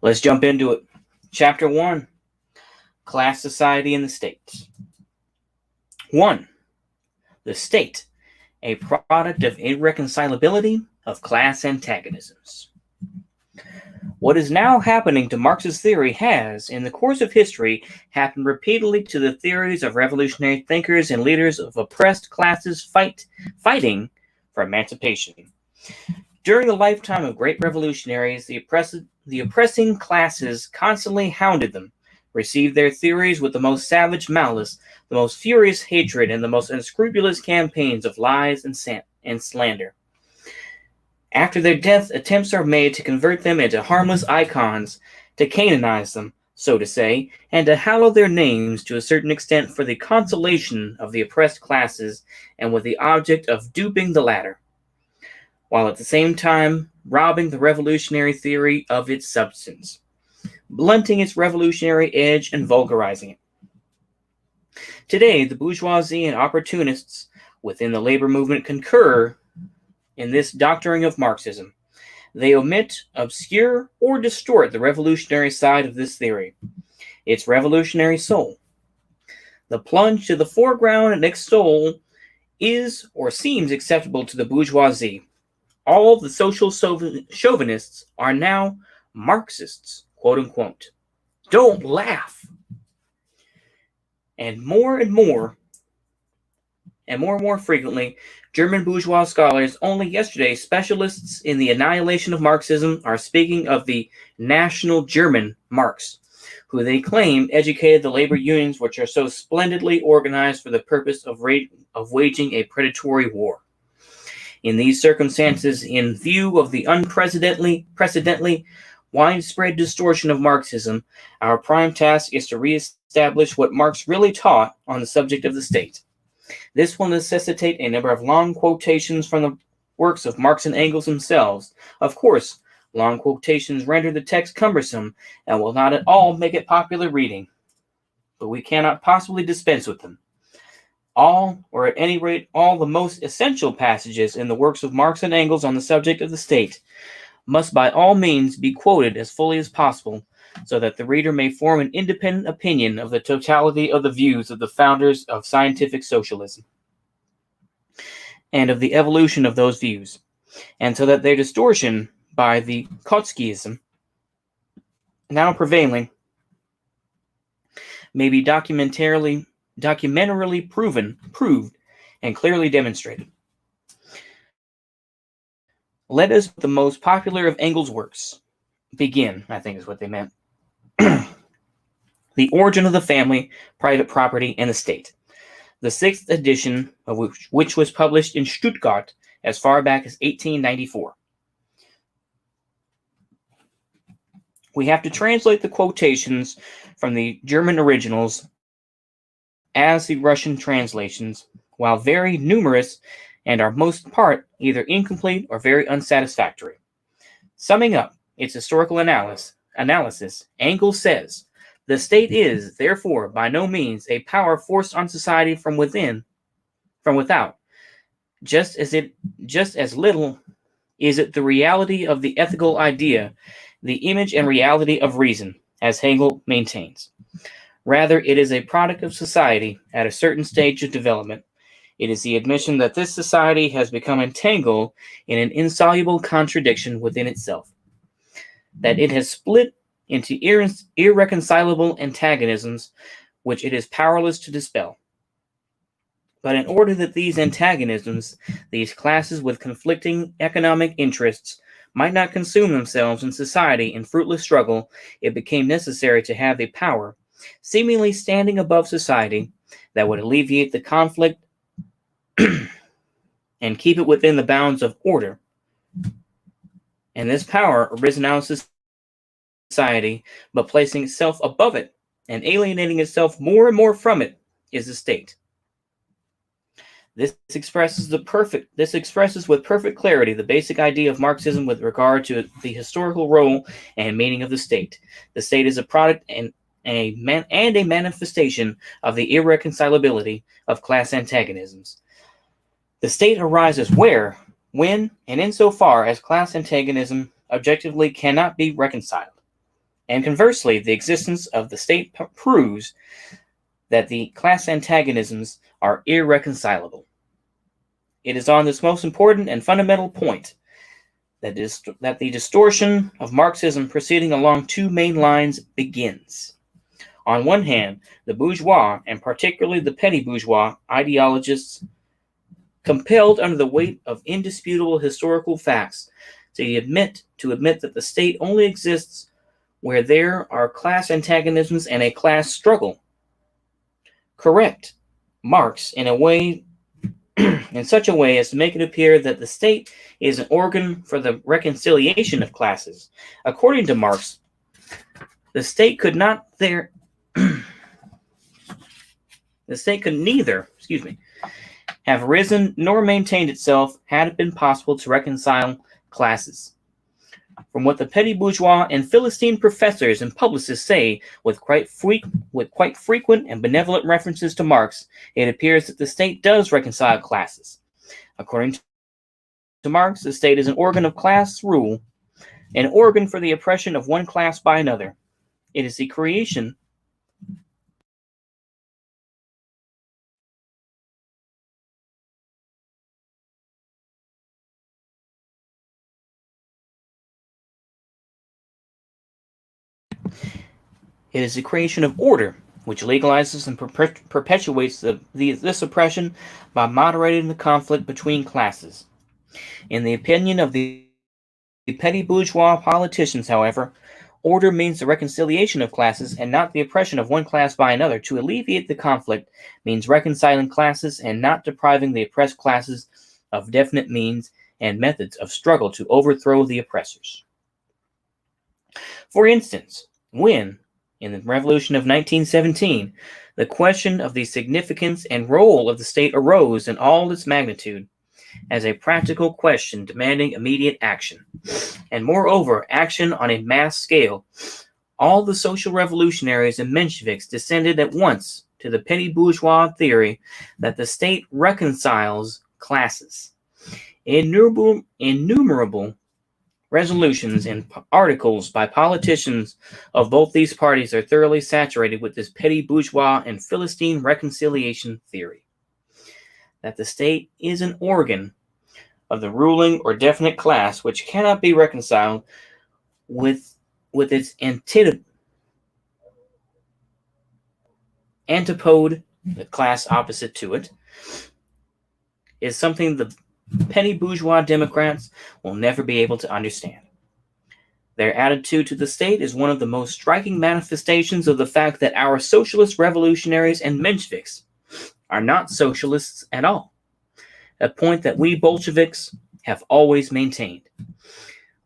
Let's jump into it. Chapter 1: Class Society and the State. 1. The State, a product of irreconcilability of class antagonisms. What is now happening to Marx's theory has, in the course of history, happened repeatedly to the theories of revolutionary thinkers and leaders of oppressed classes fighting for emancipation. During the lifetime of great revolutionaries, the oppressing classes constantly hounded them, received their theories with the most savage malice, the most furious hatred, and the most unscrupulous campaigns of lies and slander. After their death, attempts are made to convert them into harmless icons, to canonize them, so to say, and to hallow their names to a certain extent for the consolation of the oppressed classes and with the object of duping the latter, while at the same time robbing the revolutionary theory of its substance, blunting its revolutionary edge and vulgarizing it. Today, the bourgeoisie and opportunists within the labor movement concur in this doctoring of Marxism. They omit, obscure, or distort the revolutionary side of this theory, its revolutionary soul. The plunge to the foreground and extol is or seems acceptable to the bourgeoisie. All the social chauvinists are now Marxists, quote unquote. Don't laugh. And more frequently, German bourgeois scholars, only yesterday specialists in the annihilation of Marxism, are speaking of the National German Marx, who they claim educated the labor unions which are so splendidly organized for the purpose of waging a predatory war. In these circumstances, in view of the unprecedentedly widespread distortion of Marxism, our prime task is to reestablish what Marx really taught on the subject of the state. This will necessitate a number of long quotations from the works of Marx and Engels themselves. Of course, long quotations render the text cumbersome and will not at all make it popular reading, but we cannot possibly dispense with them. All, or at any rate, all the most essential passages in the works of Marx and Engels on the subject of the state must by all means be quoted as fully as possible, so that the reader may form an independent opinion of the totality of the views of the founders of scientific socialism, and of the evolution of those views, and so that their distortion by the Trotskyism now prevailing may be documentarily proved, and clearly demonstrated. Let us, with the most popular of Engels' works, begin, I think is what they meant. The Origin of the Family, Private Property, and the State, the 6th edition of which was published in Stuttgart as far back as 1894. We have to translate the quotations from the German originals as the Russian translations, while very numerous and are most part either incomplete or very unsatisfactory. Summing up its historical analysis, Engels says, the state is, therefore, by no means a power forced on society from without. Just as little is it the reality of the ethical idea, the image and reality of reason, as Hegel maintains. Rather, it is a product of society at a certain stage of development. It is the admission that this society has become entangled in an insoluble contradiction within itself, that it has split into irreconcilable antagonisms which it is powerless to dispel. But in order that these antagonisms, these classes with conflicting economic interests, might not consume themselves in society in fruitless struggle, it became necessary to have a power, seemingly standing above society, that would alleviate the conflict and keep it within the bounds of order. And this power arisen out of society, but placing itself above it and alienating itself more and more from it, is the state. This expresses with perfect clarity the basic idea of Marxism with regard to the historical role and meaning of the state. The state is a product and a manifestation of the irreconcilability of class antagonisms. The state arises where, when, and insofar as class antagonism objectively cannot be reconciled. And conversely, the existence of the state proves that the class antagonisms are irreconcilable. It is on this most important and fundamental point that the distortion of Marxism proceeding along two main lines begins. On one hand, the bourgeois, and particularly the petty bourgeois ideologists, compelled under the weight of indisputable historical facts to admit that the state only exists where there are class antagonisms and a class struggle. Correct Marx in such a way as to make it appear that the state is an organ for the reconciliation of classes. According to Marx, the state could neither have risen nor maintained itself had it been possible to reconcile classes. From what the petty bourgeois and Philistine professors and publicists say with quite frequent and benevolent references to Marx, it appears that the state does reconcile classes. According to Marx, the state is an organ of class rule, an organ for the oppression of one class by another. It is the creation of order, which legalizes and perpetuates this oppression by moderating the conflict between classes. In the opinion of the petty bourgeois politicians, however, order means the reconciliation of classes and not the oppression of one class by another. To alleviate the conflict means reconciling classes and not depriving the oppressed classes of definite means and methods of struggle to overthrow the oppressors. For instance, when, in the Revolution of 1917, the question of the significance and role of the state arose in all its magnitude as a practical question demanding immediate action, and moreover action on a mass scale, all the social revolutionaries and Mensheviks descended at once to the petty bourgeois theory that the state reconciles classes. Innumerable resolutions and articles by politicians of both these parties are thoroughly saturated with this petty bourgeois and Philistine reconciliation theory, that the state is an organ of the ruling or definite class which cannot be reconciled with its antipode, the class opposite to it, is something the petty bourgeois Democrats will never be able to understand. Their attitude to the state is one of the most striking manifestations of the fact that our socialist revolutionaries and Mensheviks are not socialists at all, a point that we Bolsheviks have always maintained.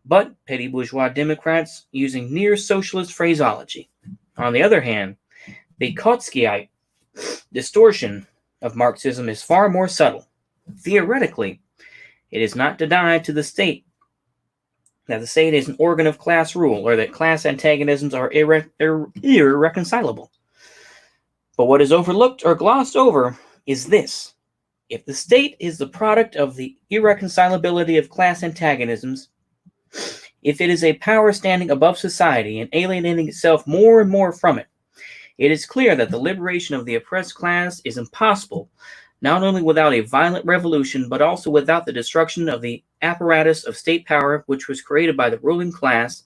But petty bourgeois Democrats using near-socialist phraseology. On the other hand, the Kautskyite distortion of Marxism is far more subtle. Theoretically, it is not denied to the state that the state is an organ of class rule or that class antagonisms are irreconcilable. But what is overlooked or glossed over is this. If the state is the product of the irreconcilability of class antagonisms, if it is a power standing above society and alienating itself more and more from it, it is clear that the liberation of the oppressed class is impossible, not only without a violent revolution, but also without the destruction of the apparatus of state power which was created by the ruling class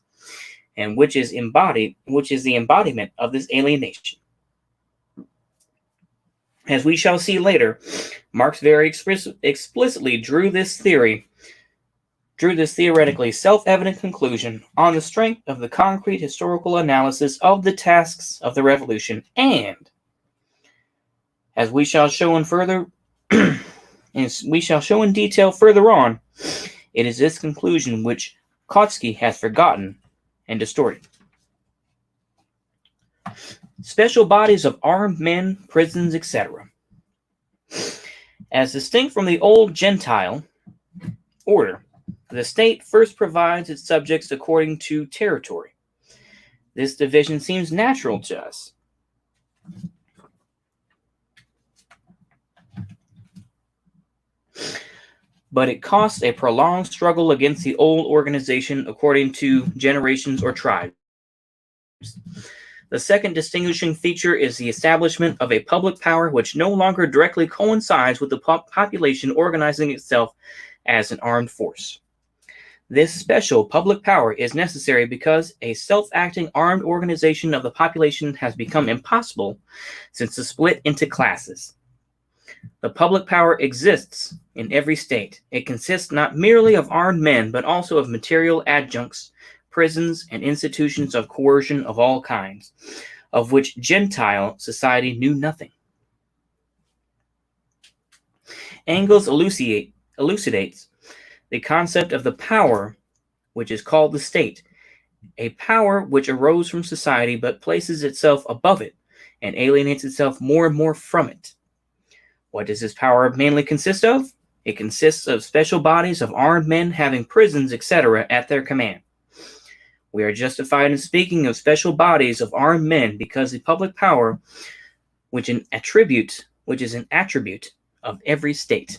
and which is the embodiment of this alienation. As we shall see later, Marx very explicitly drew this theoretically self-evident conclusion on the strength of the concrete historical analysis of the tasks of the revolution, and as we shall show in detail further on, it is this conclusion which Kautsky has forgotten and distorted. Special bodies of armed men, prisons, etc. As distinct from the old Gentile order, the state first provides its subjects according to territory. This division seems natural to us. But it costs a prolonged struggle against the old organization according to generations or tribes. The second distinguishing feature is the establishment of a public power which no longer directly coincides with the population organizing itself as an armed force. This special public power is necessary because a self-acting armed organization of the population has become impossible since the split into classes. The public power exists in every state. It consists not merely of armed men, but also of material adjuncts, prisons, and institutions of coercion of all kinds, of which Gentile society knew nothing. Engels elucidates the concept of the power which is called the state, a power which arose from society but places itself above it and alienates itself more and more from it. What does this power mainly consist of? It consists of special bodies of armed men having prisons, etc., at their command. We are justified in speaking of special bodies of armed men because the public power, which is an attribute of every state,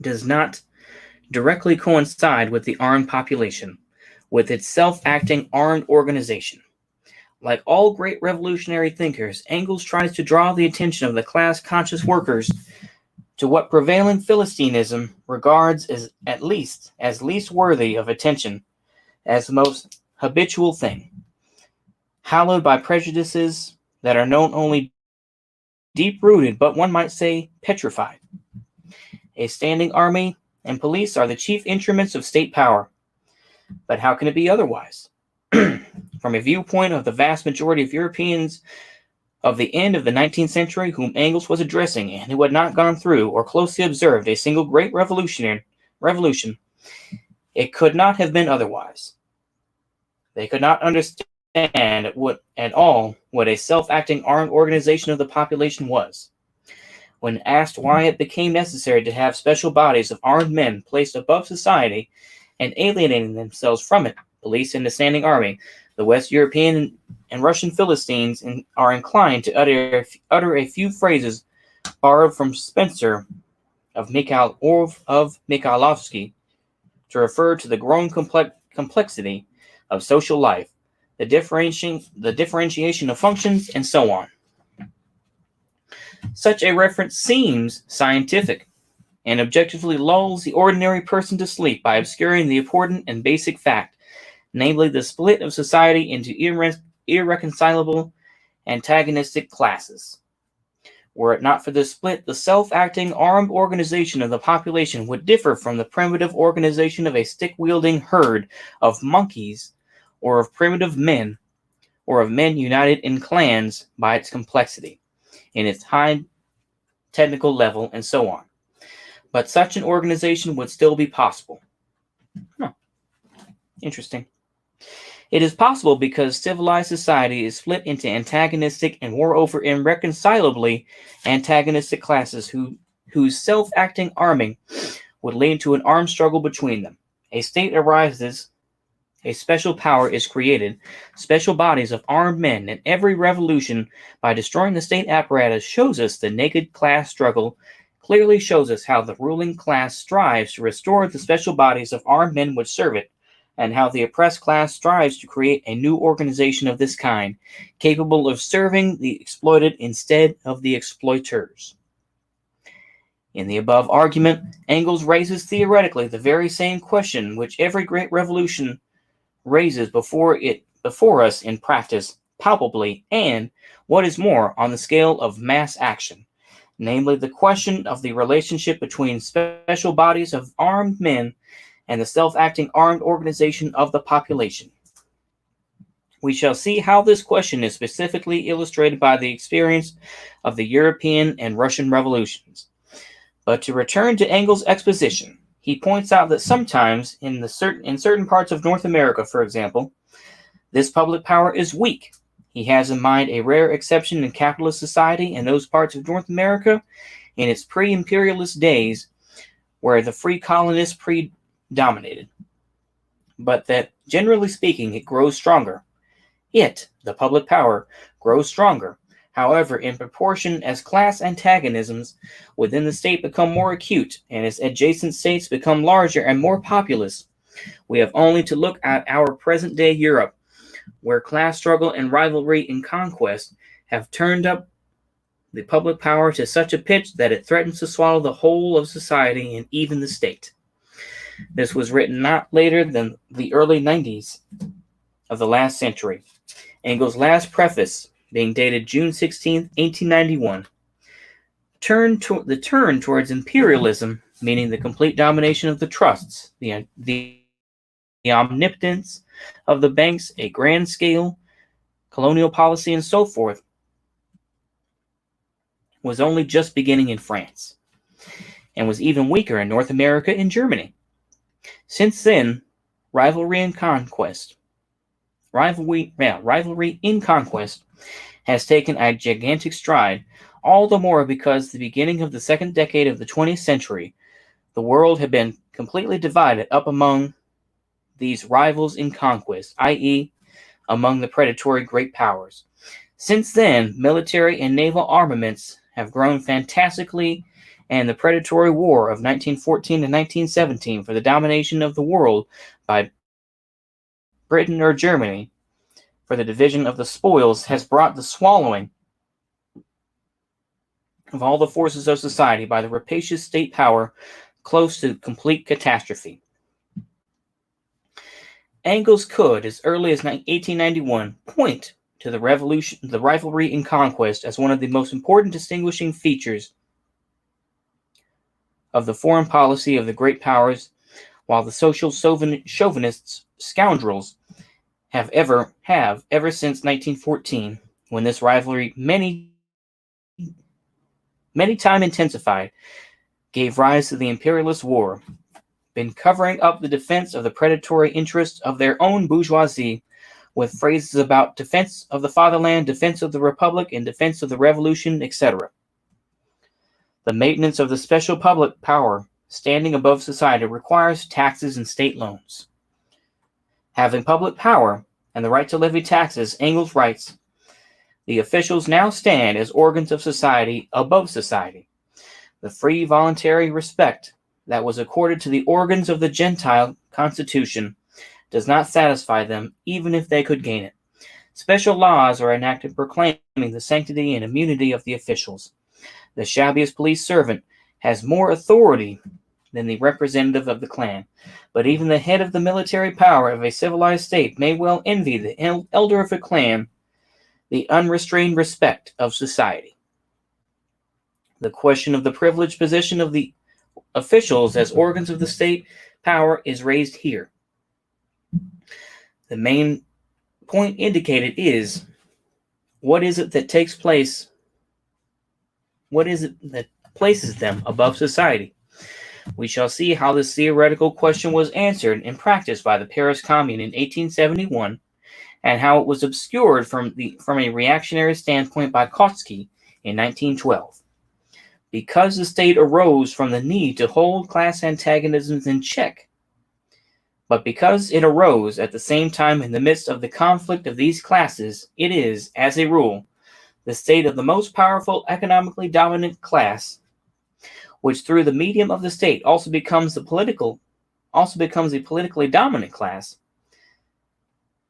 does not directly coincide with the armed population, with its self-acting armed organization. Like all great revolutionary thinkers, Engels tries to draw the attention of the class-conscious workers to what prevailing Philistinism regards as least worthy of attention, as the most habitual thing, hallowed by prejudices that are not only deep-rooted, but one might say petrified. A standing army and police are the chief instruments of state power. But how can it be otherwise? From a viewpoint of the vast majority of Europeans of the end of the 19th century whom Engels was addressing and who had not gone through or closely observed a single great revolution, it could not have been otherwise. They could not understand at all what a self-acting armed organization of the population was. When asked why it became necessary to have special bodies of armed men placed above society and alienating themselves from it, police and the standing army, the West European and Russian Philistines are inclined to utter a few phrases borrowed from Spencer of Mikhailovsky to refer to the growing complexity of social life, the differentiation of functions, and so on. Such a reference seems scientific and objectively lulls the ordinary person to sleep by obscuring the important and basic fact, namely the split of society into irreconcilable antagonistic classes. Were it not for this split, the self-acting armed organization of the population would differ from the primitive organization of a stick-wielding herd of monkeys, or of primitive men, or of men united in clans by its complexity, in its high technical level, and so on. But such an organization would still be possible. Interesting. It is possible because civilized society is split into antagonistic and moreover irreconcilably antagonistic classes whose self-acting arming would lead to an armed struggle between them. A state arises, a special power is created, special bodies of armed men, and every revolution by destroying the state apparatus shows us the naked class struggle, clearly shows us how the ruling class strives to restore the special bodies of armed men which serve it, and how the oppressed class strives to create a new organization of this kind, capable of serving the exploited instead of the exploiters. In the above argument, Engels raises theoretically the very same question which every great revolution raises before us in practice, palpably, and, what is more, on the scale of mass action, namely the question of the relationship between special bodies of armed men and the self-acting armed organization of the population. We shall see how this question is specifically illustrated by the experience of the European and Russian revolutions. But to return to Engels' exposition, he points out that sometimes in certain parts of North America, for example, this public power is weak. He has in mind a rare exception in capitalist society in those parts of North America in its pre-imperialist days where the free colonists predominated, but that, generally speaking, it grows stronger. The public power, grows stronger, however, in proportion as class antagonisms within the state become more acute and its adjacent states become larger and more populous. We have only to look at our present-day Europe, where class struggle and rivalry and conquest have turned up the public power to such a pitch that it threatens to swallow the whole of society and even the state. This was written not later than the early 90s of the last century. Engels' last preface, being dated June 16, 1891, the turn towards imperialism, meaning the complete domination of the trusts, the omnipotence of the banks, a grand scale colonial policy, and so forth, was only just beginning in France, and was even weaker in North America and Germany. Since then, rivalry in conquest has taken a gigantic stride, all the more because the beginning of the second decade of the 20th century, the world had been completely divided up among these rivals in conquest, i.e., among the predatory great powers. Since then, military and naval armaments have grown fantastically, and the predatory war of 1914 to 1917 for the domination of the world by Britain or Germany for the division of the spoils has brought the swallowing of all the forces of society by the rapacious state power close to complete catastrophe. Engels could, as early as 1891, point to the rivalry in conquest as one of the most important distinguishing features of the foreign policy of the great powers, while the social chauvinists, scoundrels, have ever since 1914, when this rivalry many time intensified, gave rise to the imperialist war, been covering up the defense of the predatory interests of their own bourgeoisie with phrases about defense of the fatherland, defense of the republic, and defense of the revolution, etc. The maintenance of the special public power standing above society requires taxes and state loans. Having public power and the right to levy taxes, Engels writes, the officials now stand as organs of society above society. The free voluntary respect that was accorded to the organs of the Gentile constitution does not satisfy them, even if they could gain it. Special laws are enacted proclaiming the sanctity and immunity of the officials. The shabbiest police servant has more authority than the representative of the clan, but even the head of the military power of a civilized state may well envy the elder of a clan the unrestrained respect of society. The question of the privileged position of the officials as organs of the state power is raised here. The main point indicated is, what is it that takes place? What is it that places them above society? We shall see how this theoretical question was answered in practice by the Paris Commune in 1871, and how it was obscured from a reactionary standpoint by Kautsky in 1912. Because the state arose from the need to hold class antagonisms in check, but because it arose at the same time in the midst of the conflict of these classes, it is, as a rule, the state of the most powerful economically dominant class, which through the medium of the state also becomes a politically dominant class.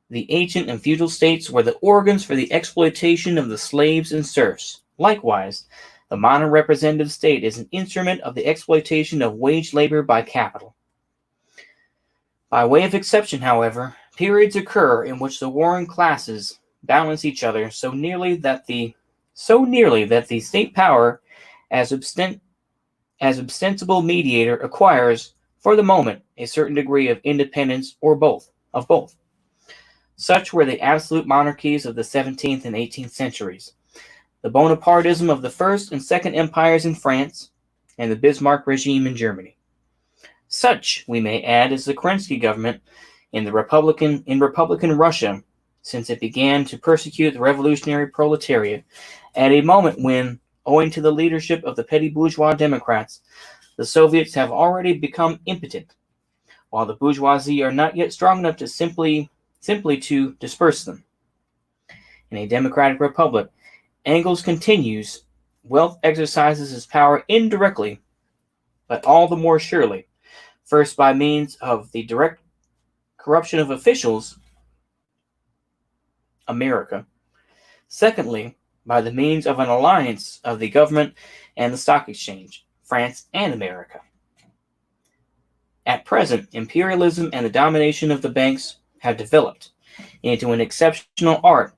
The ancient and feudal states were the organs for the exploitation of the slaves and serfs. Likewise, the modern representative state is an instrument of the exploitation of wage labor by capital. By way of exception, however, periods occur in which the warring classes balance each other so nearly that the state power as ostensible mediator acquires, for the moment, a certain degree of independence of both. Such were the absolute monarchies of the 17th and 18th centuries, the Bonapartism of the First and Second Empires in France, and the Bismarck regime in Germany. Such, we may add, is the Kerensky government in Republican Russia, since it began to persecute the revolutionary proletariat at a moment when, owing to the leadership of the petty bourgeois Democrats, the Soviets have already become impotent, while the bourgeoisie are not yet strong enough to simply to disperse them. In a democratic republic, Engels continues, wealth exercises its power indirectly, but all the more surely, first by means of the direct corruption of officials, America. Secondly, by the means of an alliance of the government and the stock exchange, France and America. At present, imperialism and the domination of the banks have developed into an exceptional art.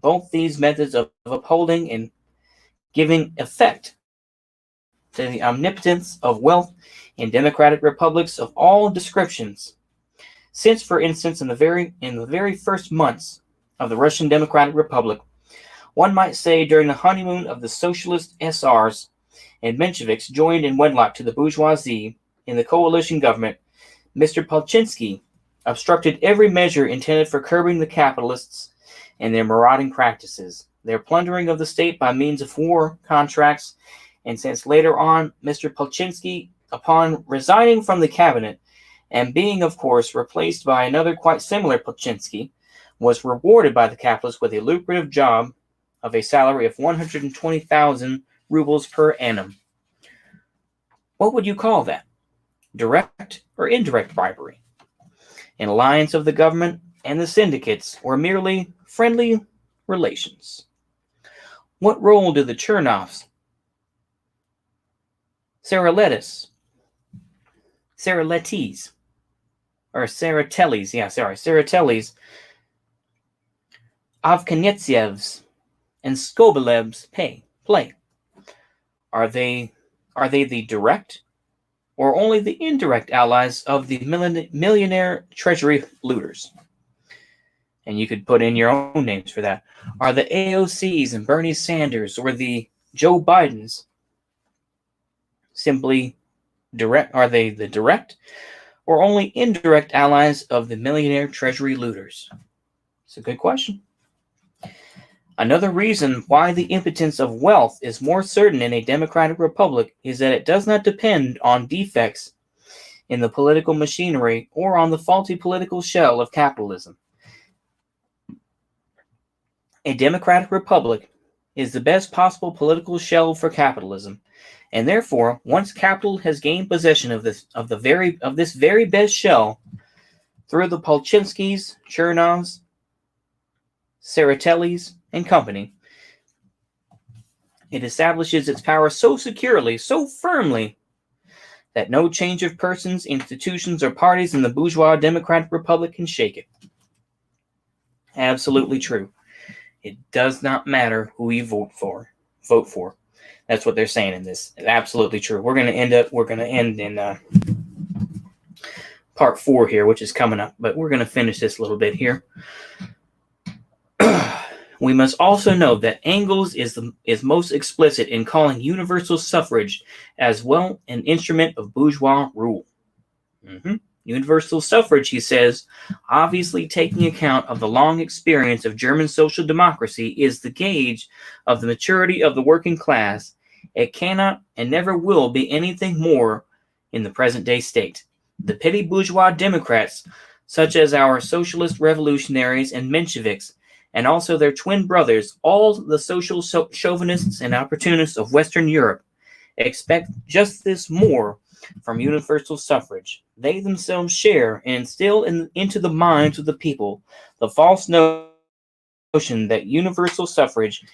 Both these methods of upholding and giving effect to the omnipotence of wealth in democratic republics of all descriptions. Since, for instance, in the very first months of the Russian Democratic Republic, one might say during the honeymoon of the socialist SRs and Mensheviks joined in wedlock to the bourgeoisie in the coalition government, Mr. Palchinsky obstructed every measure intended for curbing the capitalists and their marauding practices, their plundering of the state by means of war contracts, and since later on, Mr. Palchinsky, upon resigning from the cabinet and being, of course, replaced by another quite similar Palchinsky, was rewarded by the capitalists with a lucrative job of a salary of 120,000 rubles per annum. What would you call that? Direct or indirect bribery? An alliance of the government and the syndicates, or merely friendly relations? What role do the Chernovs, Saratellis, Avkanyetsevs, and Skobelevs play? Are they the direct or only the indirect allies of the millionaire treasury looters? And you could put in your own names for that. Are the AOCs and Bernie Sanders or the Joe Bidens simply direct? Are they the direct or only indirect allies of the millionaire treasury looters? It's a good question. Another reason why the impotence of wealth is more certain in a democratic republic is that it does not depend on defects in the political machinery or on the faulty political shell of capitalism. A democratic republic is the best possible political shell for capitalism, and therefore, once capital has gained possession of this very best shell through the Palchinskys, Chernovs, Saratellis, and company, it establishes its power so securely, so firmly, that no change of persons, institutions, or parties in the bourgeois democratic republic can shake it. Absolutely true. It does not matter who you vote for. That's what they're saying in this. It's absolutely true. We're going to end in part 4 here, which is coming up, but we're going to finish this a little bit here. We must also note that Engels is most explicit in calling universal suffrage as well an instrument of bourgeois rule. Universal suffrage, he says, obviously taking account of the long experience of German social democracy, is the gauge of the maturity of the working class. It cannot and never will be anything more in the present-day state. The petty bourgeois Democrats, such as our socialist revolutionaries and Mensheviks, and also their twin brothers, all the social chauvinists and opportunists of Western Europe, expect just this more from universal suffrage. They themselves share and instill into the minds of the people the false notion that universal suffrage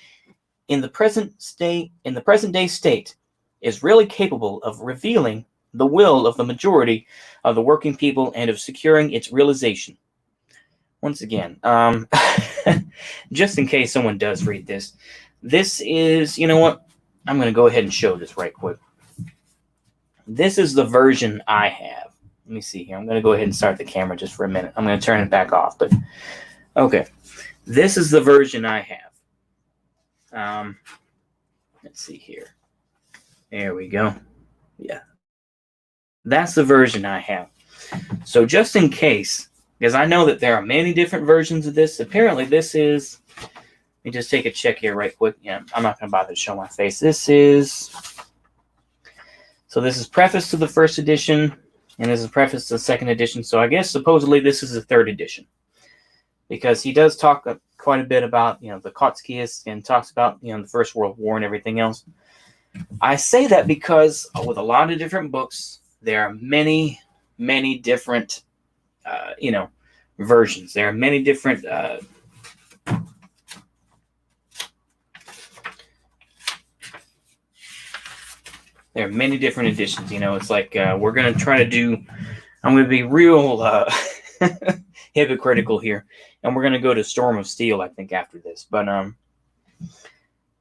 in the present day state is really capable of revealing the will of the majority of the working people and of securing its realization. Once again, just in case someone does read this, this is, you know what? I'm going to go ahead and show this right quick. This is the version I have. Let me see here. I'm going to go ahead and start the camera just for a minute. I'm going to turn it back off, but okay. This is the version I have. Let's see here. There we go. Yeah. That's the version I have. So just in case, because I know that there are many different versions of this. Apparently this is, let me just take a check here right quick. Yeah, I'm not going to bother to show my face. This is preface to the first edition, and this is preface to the second edition. So I guess supposedly this is the third edition, because he does talk quite a bit about, the Trotskyists, and talks about, the First World War and everything else. I say that because with a lot of different books, there are many, many different versions. There are many different editions. It's like we're going to try to do. I'm going to be real hypocritical here, and we're going to go to Storm of Steel, I think, after this. But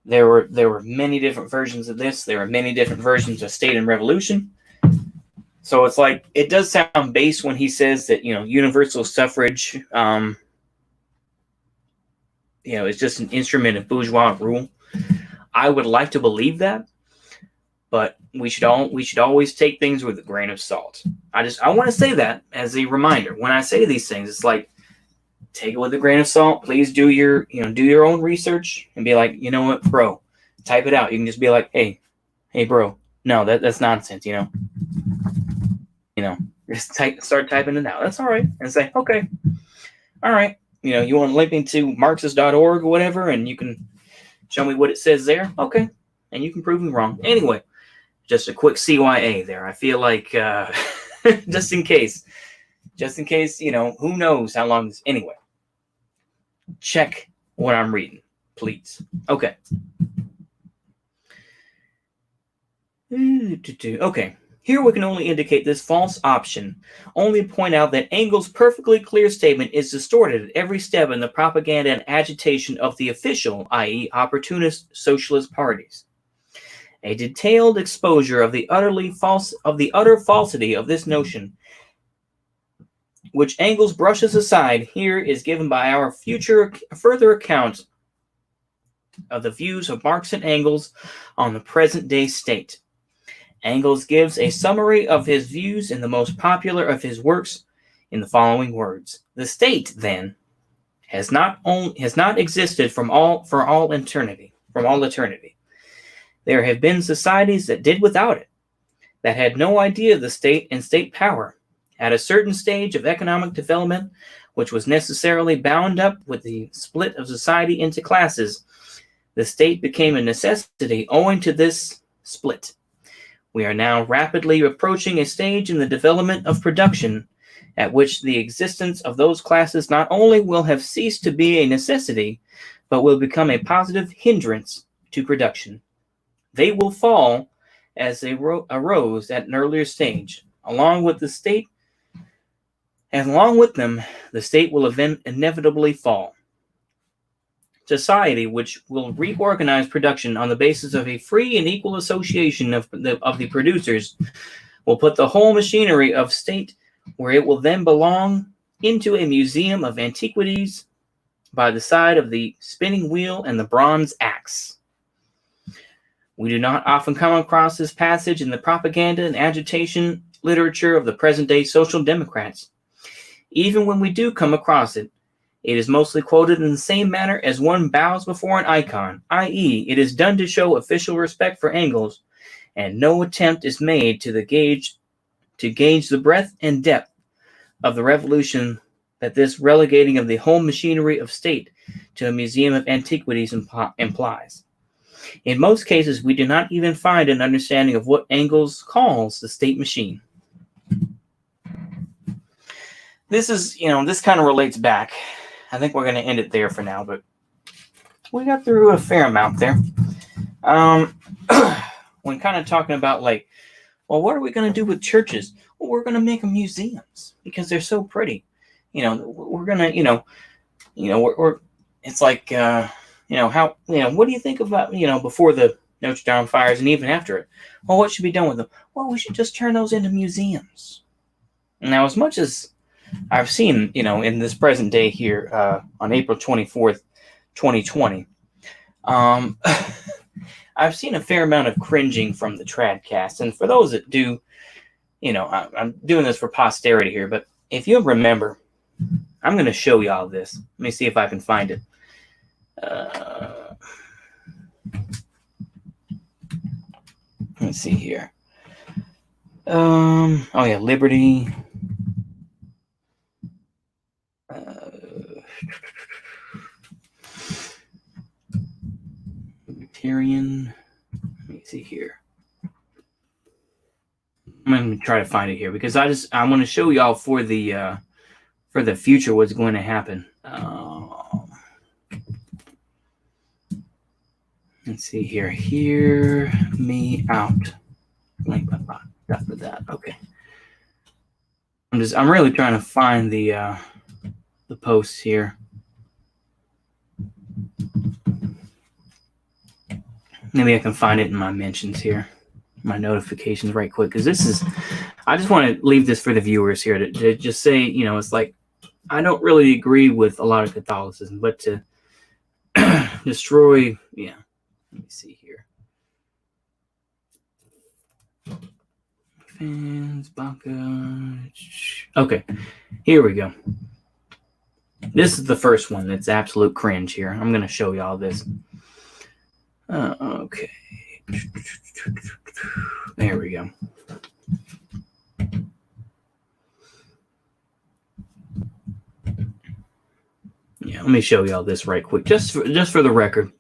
there were many different versions of this. There were many different versions of State and Revolution. So it's like, it does sound base when he says that, universal suffrage, is just an instrument of bourgeois rule. I would like to believe that, but we should always take things with a grain of salt. I want to say that as a reminder. When I say these things, it's like, take it with a grain of salt. Please do your own research and be like, you know what, bro, type it out. You can just be like, hey, bro, no, that's nonsense, just start typing it out. That's all right. And say, okay, all right. You want to link me to Marxist.org or whatever, and you can show me what it says there. Okay. And you can prove me wrong. Anyway, just a quick CYA there. I feel like, just in case, who knows how long this, anyway, check what I'm reading, please. Okay. Okay. Here we can only indicate this false option, only point out that Engels' perfectly clear statement is distorted at every step in the propaganda and agitation of the official, i.e. opportunist socialist parties. A detailed exposure of the utter falsity of this notion, which Engels brushes aside here, is given by our further account of the views of Marx and Engels on the present-day state. Engels gives a summary of his views in the most popular of his works in the following words: "The state, then, has not existed for all eternity. There have been societies that did without it, that had no idea of the state and state power. At a certain stage of economic development, which was necessarily bound up with the split of society into classes, the state became a necessity owing to this split. We are now rapidly approaching a stage in the development of production at which the existence of those classes not only will have ceased to be a necessity, but will become a positive hindrance to production. They will fall as they arose at an earlier stage. Along with them, the state will inevitably fall. Society, which will reorganize production on the basis of a free and equal association of the producers, will put the whole machinery of state where it will then belong, into a museum of antiquities by the side of the spinning wheel and the bronze axe." We do not often come across this passage in the propaganda and agitation literature of the present-day social democrats. Even when we do come across it, it is mostly quoted in the same manner as one bows before an icon, i.e., it is done to show official respect for Engels, and no attempt is made to gauge the breadth and depth of the revolution that this relegating of the whole machinery of state to a museum of antiquities implies. In most cases, we do not even find an understanding of what Engels calls the state machine. This kind of relates back. I think we're going to end it there for now, but we got through a fair amount there. When kind of talking about like, well, what are we going to do with churches? Well, we're going to make them museums because they're so pretty. We're going to, we're it's like, how, what do you think about, before the Notre Dame fires and even after it? Well, what should be done with them? Well, we should just turn those into museums. Now, as much as I've seen, in this present day here on April 24th, 2020, I've seen a fair amount of cringing from the Tradcast. And for those that do, I'm doing this for posterity here, but if you remember, I'm going to show y'all this. Let me see if I can find it. Let's see here. Oh yeah, Liberty. Libertarian. Let me see here. I'm going to try to find it here because I want to show y'all for the for the future what's going to happen. Let's see here. Hear me out. Link after that. Okay. I'm really trying to find the posts here. Maybe I can find it in my mentions here, my notifications right quick, because this is, I just want to leave this for the viewers here to just say, it's like, I don't really agree with a lot of Catholicism, but to destroy, let me see here. Fans, Baka. Okay, here we go. This is the first one that's absolute cringe here. I'm going to show y'all this. Okay. There we go. Yeah, let me show y'all this right quick, just for the record.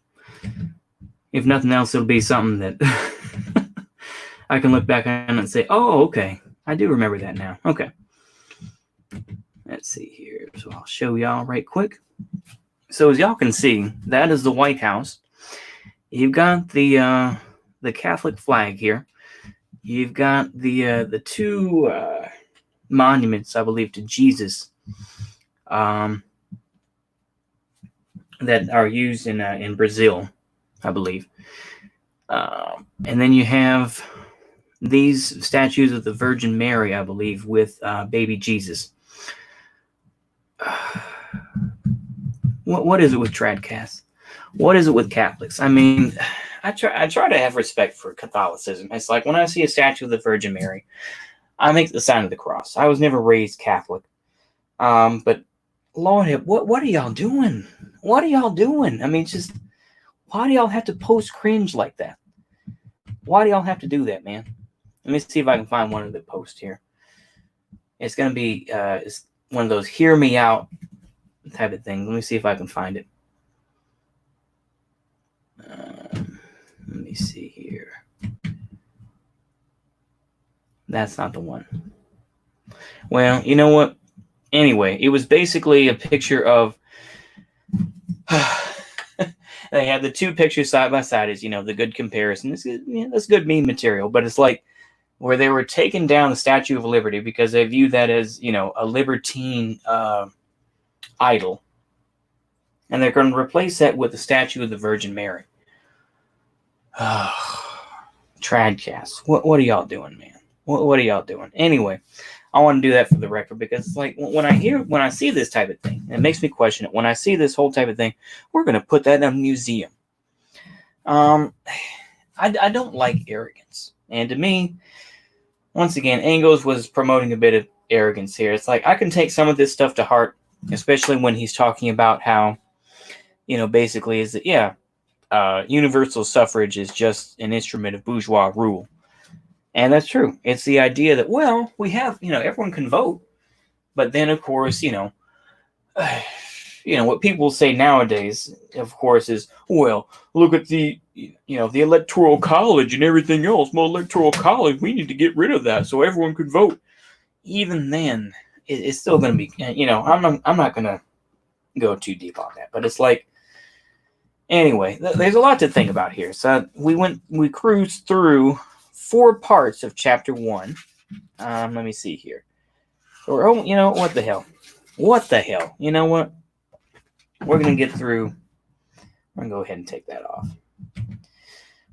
If nothing else, it'll be something that I can look back on and say, oh, okay, I do remember that now. Okay. Let's see here. So I'll show y'all right quick. So as y'all can see, that is the White House. You've got the Catholic flag here. You've got the two monuments, I believe, to Jesus that are used in Brazil, I believe. And then you have these statues of the Virgin Mary, I believe, with baby Jesus. What is it with Tradcast? What is it with Catholics? I mean, I try to have respect for Catholicism. It's like when I see a statue of the Virgin Mary, I make the sign of the cross. I was never raised Catholic. But Lord, what are y'all doing? What are y'all doing? I mean, just why do y'all have to post cringe like that? Why do y'all have to do that, man? Let me see if I can find one of the posts here. It's going to be it's one of those hear me out type of things. Let me see if I can find it. Let me see here. That's not the one. Well, you know what? Anyway, it was basically a picture of they had the two pictures side by side as, the good comparison. That's good meme material, but it's like where they were taking down the Statue of Liberty because they view that as, a libertine idol. And they're going to replace that with the statue of the Virgin Mary. Tradcast. What are y'all doing, man? What are y'all doing? Anyway, I want to do that for the record because it's like when I see this type of thing, it makes me question it. When I see this whole type of thing, we're going to put that in a museum. I don't like arrogance. And to me, once again, Engels was promoting a bit of arrogance here. It's like I can take some of this stuff to heart, especially when he's talking about how, basically is that, universal suffrage is just an instrument of bourgeois rule. And that's true. It's the idea that, well, we have, everyone can vote. But then, of course, what people say nowadays, of course, is, well, look at the electoral college and everything else. Well, electoral college, we need to get rid of that so everyone could vote. Even then, it's still going to be, I'm not going to go too deep on that. But it's like, anyway, there's a lot to think about here. So we cruised through 4 parts of chapter 1. Let me see here. Or, what the hell? What the hell? You know what? We're going to get through. We're going to go ahead and take that off.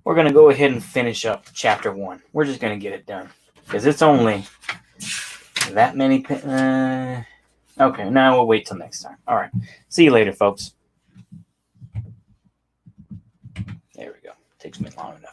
We're going to go ahead and finish up chapter 1. We're just going to get it done. Because it's only that many. Okay, now we'll wait till next time. All right. See you later, folks. There we go. Takes me long enough.